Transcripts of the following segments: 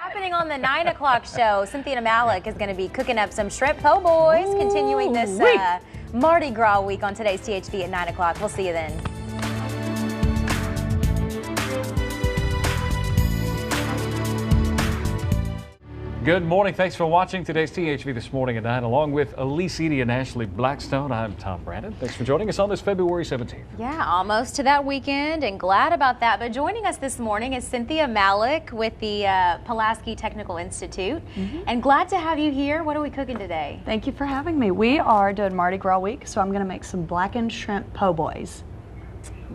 Happening on the 9 o'clock show, Cynthia Malik is going to be cooking up some shrimp po' boys, continuing this Mardi Gras week on today's THV at 9 o'clock. We'll see you then. Good morning. Thanks for watching today's THV this morning at 9. Along with Elise Edie and Ashley Blackstone, I'm Tom Brandon. Thanks for joining us on this February 17th. Yeah, almost to that weekend and glad about that. But joining us this morning is Cynthia Malik with the Pulaski Technical Institute. And glad to have you here. What are we cooking today? Thank you for having me. We are doing Mardi Gras week, so I'm going to make some blackened shrimp po' boys.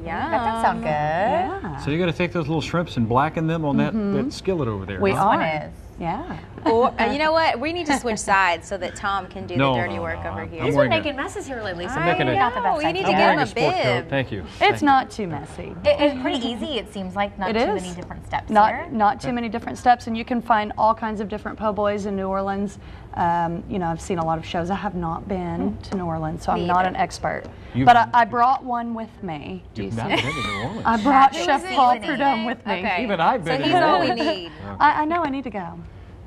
Yeah, that does sound good. Yeah. So you're going to take those little shrimps and blacken them on that skillet over there. We This are. one is. Yeah. Or, you know what? We need to switch sides so that Tom can do the dirty work over here. He's been making messes here lately, so I maybe not the best know. You need to idea. get him a sport coat. bib. Thank you. It's not too messy. It's pretty easy, it seems like. Not It too is. many different steps here. Not too many different steps, and you can find all kinds of different po' boys in New Orleans. You know, I've seen a lot of shows. I have not been to New Orleans, so I'm not an expert. But I brought one with me. Do you You've see? not been to New Orleans. I brought Who Chef is it? Paul Who is it? Prudhomme with me. Okay. Even I've been So to he's New all we Orleans. need. I know I need to go.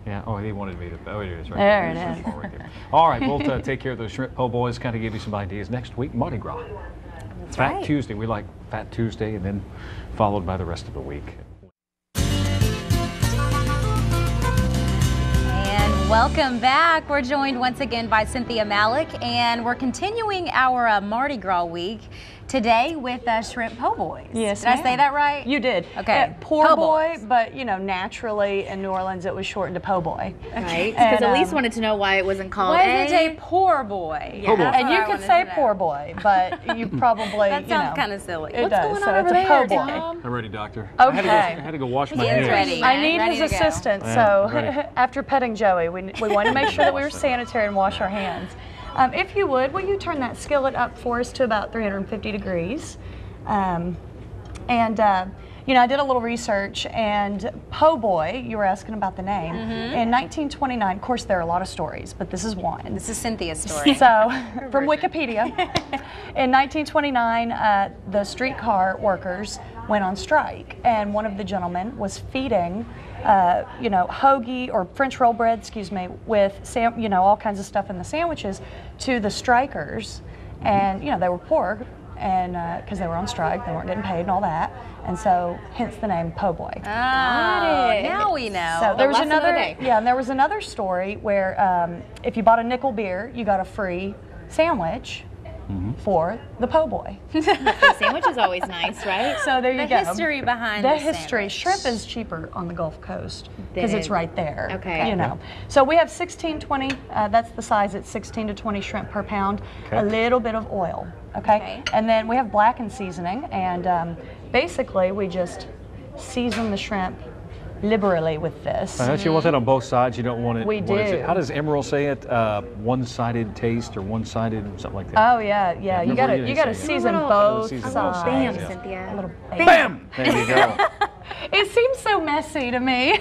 Yeah, oh, he wanted me to. Oh, it is right There it There's is. one right there. All right, we'll take care of those shrimp po' boys, kind of give you some ideas. Next week, Mardi Gras. Fat right. Tuesday. We like Fat Tuesday, and then followed by the rest of the week. And welcome back. We're joined once again by Cynthia Malik, and we're continuing our Mardi Gras week today with shrimp po' boys. Yes, Did I say that right? You did. Okay. Poor Po' boy, boys. but you know, naturally in New Orleans it was shortened to po' boy. Right? And, Because Elise wanted to know why it wasn't called Why is it a poor boy? Po' boy. That's And what you I could wanted say to know. poor boy, but you probably, That you sounds know, kind of silly. it What's does. going so on it's over a there, po' boy. Tom? I'm ready, doctor. Okay. I had to go wash my He is hands. ready. I need Ready his to go. assistance, Yeah, so ready. after petting Joey, we wanted to make sure that we were sanitary and wash our hands. If you would, will you turn that skillet up for us to about 350 degrees? You know, I did a little research, and po' boy, you were asking about the name. In 1929, of course, there are a lot of stories, but this is one. This is Cynthia's story. So, from Wikipedia, in 1929, the streetcar workers went on strike, and one of the gentlemen was feeding, you know, hoagie or French roll bread, excuse me, with you know, all kinds of stuff in the sandwiches to the strikers, and you know, they were poor, and because they were on strike, they weren't getting paid and all that, and so hence the name po' boy. Oh, now we know. So there was lesson of the another, day. and there was another story where if you bought a nickel beer, you got a free sandwich for the po' boy. The sandwich is always nice, right? So there you the go. history behind The the history. sandwich. Shrimp is cheaper on the Gulf Coast because Than it's it- right there. Okay. You know. So we have 16, 20. That's the size. It's 16 to 20 shrimp per pound. Okay. A little bit of oil. Okay. And then we have blackened seasoning, and basically we just season the shrimp liberally with this. Don't you want that on both sides? You don't want it. We what is do. it? How does Emerald say it? One-sided taste or one-sided something like that? Oh yeah. You remember gotta you saying season it. both Season both sides. sides, Bam, yeah. Cynthia. A little Bam! There you go. It seems so messy to me.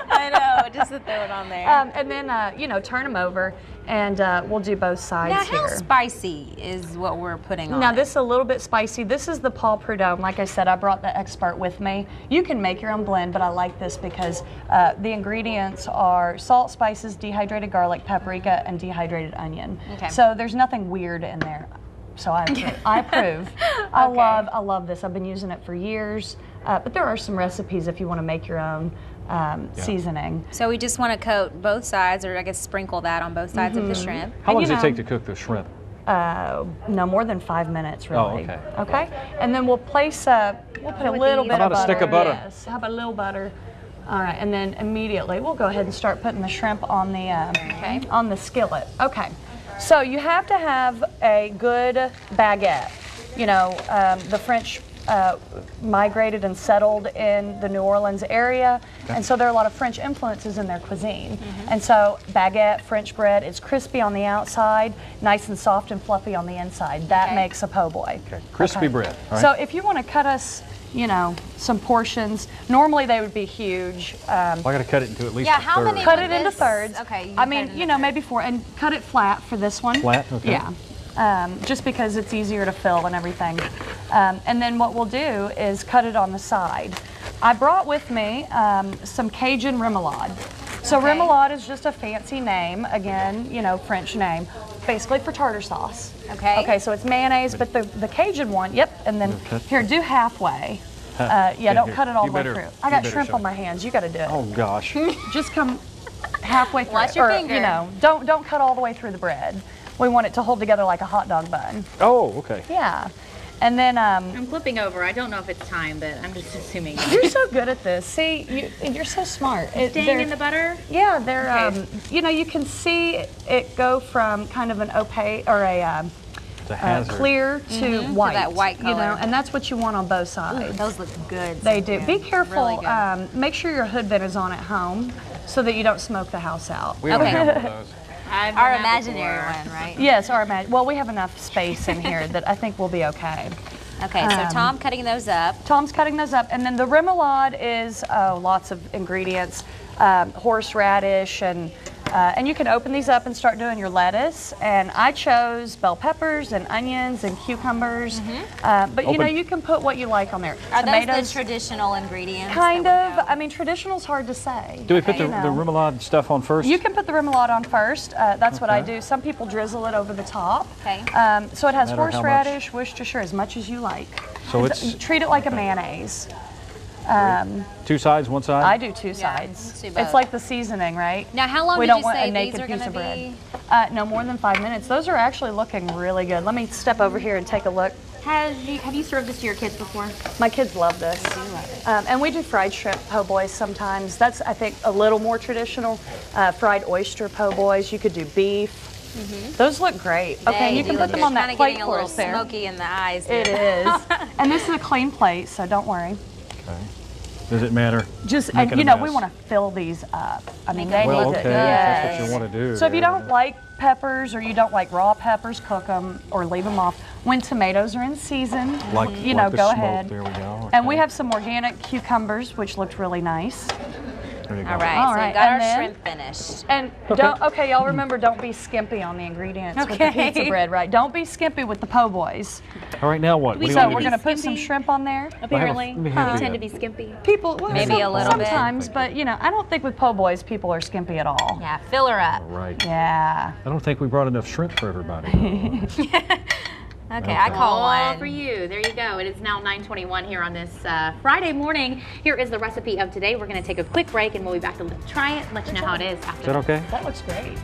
I know, just to throw it on there. And then, you know, turn them over, and we'll do both sides Now, here. how spicy is what we're putting on Now, it? this is a little bit spicy. This is the Paul Prudhomme. Like I said, I brought the expert with me. You can make your own blend, but I like this because the ingredients are salt, spices, dehydrated garlic, paprika, and dehydrated onion. Okay. So there's nothing weird in there. So I approve. I approve. I love this. I've been using it for years. But there are some recipes if you want to make your own seasoning. So we just want to coat both sides, or I guess sprinkle that on both sides of the shrimp. How long you does it know- take to cook the shrimp? No more than 5 minutes, really. Oh, okay. Okay, and then we'll place we'll put a little bit How of about a butter. stick of butter? Yes, how about a little butter? All right, and then immediately we'll go ahead and start putting the shrimp on the on the skillet. Okay, so you have to have a good baguette. You know, the French migrated and settled in the New Orleans area, and so there are a lot of French influences in their cuisine. And so baguette, French bread, it's crispy on the outside, nice and soft and fluffy on the inside. That makes a po' boy. Okay. Crispy bread. All right. So if you want to cut us, you know, some portions, normally they would be huge. Well, I got to cut it into at least Yeah, a how third. many- Cut with it into this- thirds. okay, you I cut mean, it into you know, thirds. maybe 4, and cut it flat for this one. Flat? Okay. Yeah. Just because it's easier to fill and everything. And then what we'll do is cut it on the side. I brought with me some Cajun remoulade. So Okay. remoulade is just a fancy name, again, you know, French name, basically for tartar sauce. Okay. Okay, so it's mayonnaise, but the Cajun one, yep, and then here, do halfway. Yeah, don't here. cut it all You the way better- through. you I got better shrimp show on it. my hands. You got to do it. Oh gosh. Just come halfway through. Watch your or, finger. You know, don't cut all the way through the bread. We want it to hold together like a hot dog bun. Oh, okay. Yeah, and then I'm flipping over. I don't know if it's time, but I'm just assuming. you're so good at this. See, you're so smart. Staying They're- in the butter? Yeah, they're Okay. you know, you can see it go from kind of an opaque or a It's a hazard. clear to white. that white You know, color. and that's what you want on both sides. Those look good. They do. Cynthia. Be careful. Really good. Make sure your hood vent is on at home so that you don't smoke the house out. We don't Okay. have one of those. I've Our done that imaginary before. one, right? Yes, or well, we have enough space in here that I think we'll be okay. Okay, so Tom cutting those up. Tom's cutting those up, and then the remoulade is lots of ingredients, horseradish, and you can open these up and start doing your lettuce. And I chose bell peppers and onions and cucumbers, but you know, Open. you can put what you like on there. Are those Tomatoes, the traditional ingredients? kind that of. would go? I mean, traditional's hard to say. Do we put you the know. remoulade stuff on first? You can put the remoulade on first. That's what I Okay. do. Some people drizzle it over the top. Okay. So it has Matter how much? horseradish, Worcestershire, as much as you like. So it's Treat it like a mayonnaise. two sides, one side? I do two sides. let's do both. It's like the seasoning, right? Now, how long we did don't you want say a these naked are piece going of to bread. be? No more than 5 minutes. Those are actually looking really good. Let me step over here and take a look. Have you served this to your kids before? My kids love this. And we do fried shrimp po' boys sometimes. That's, I think, a little more traditional. Fried oyster po' boys. You could do beef. Those look great. Okay, and you can put them on that Kind plate of getting a for little us there. smoky in the eyes. It here. is. And this is a clean plate, so don't worry. Okay. Does it matter? Just, Making and a you know, we mess. want to fill these up. I mean, they Well, need okay, to. if that's what yes. you want to do. So if you there. don't like peppers or you don't like raw peppers, cook them or leave them off. When tomatoes are in season, Like, you know, like the go smoke, ahead. There we go. And we okay. have some organic cucumbers, which looked really nice. There you go. All right, All so right, we've got our and then- shrimp finished. And don't, okay, y'all remember, don't be skimpy on the ingredients with the Okay. pizza bread, right? Don't be skimpy with the po' boys. All right, now what? What do you So want we're me to going do? to put some shrimp on there. Apparently, let me we have the, tend to be skimpy. People, well, Maybe a little bit. sometimes, but you know, I don't think with po' boys people are skimpy at all. Yeah, fill her up. Right. Yeah. I don't think we brought enough shrimp for everybody. Okay, I call All one. for you. There you go. It is now 9:21 here on this Friday morning. Here is the recipe of today. We're going to take a quick break and we'll be back to try it and let you know how it is after. Is that okay? That looks great.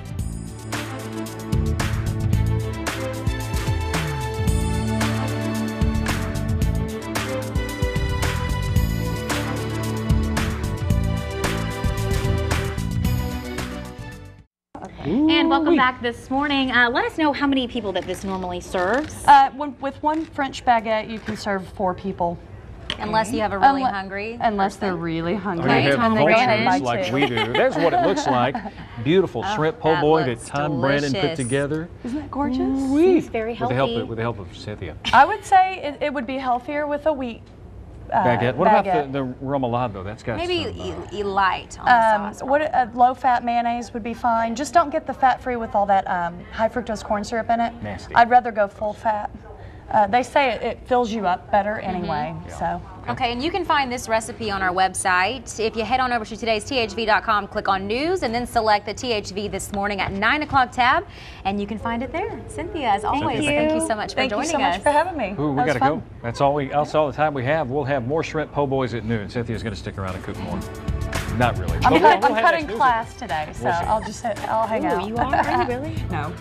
And welcome back this morning. Let us know how many people that this normally serves. With one French baguette, you can serve 4 people. Unless you have a really Unle- hungry. Unless they're really Or hungry. you have And they go ahead and buy vultures like 2. we do. There's what it looks like. Beautiful shrimp po' that boy looks that Tom Brandon put delicious. together. Isn't that gorgeous? It's very With the healthy. help with the help of Cynthia. I would say it would be healthier with a wheat Baguette. What baguette. about the remoulade though? That's got Maybe some, light on the sauce. What a low-fat mayonnaise would be fine. Just don't get the fat-free with all that high fructose corn syrup in it. Nasty. I'd rather go full fat. They say it fills you up better anyway. So Okay, and you can find this recipe on our website. If you head on over to today's THV.com, click on news, and then select the THV this morning at 9 o'clock tab, and you can find it there. Cynthia, as always, thank you so much for thank joining you so us. much for having me. Ooh, we That was gotta fun. go. That's all the time we have. We'll have more shrimp po' boys at noon. Cynthia's gonna stick around and cook more. Not really. I'm, But I'm we'll have cutting that news. class today, so We'll see. I'll hang out. You are? Are you really? No.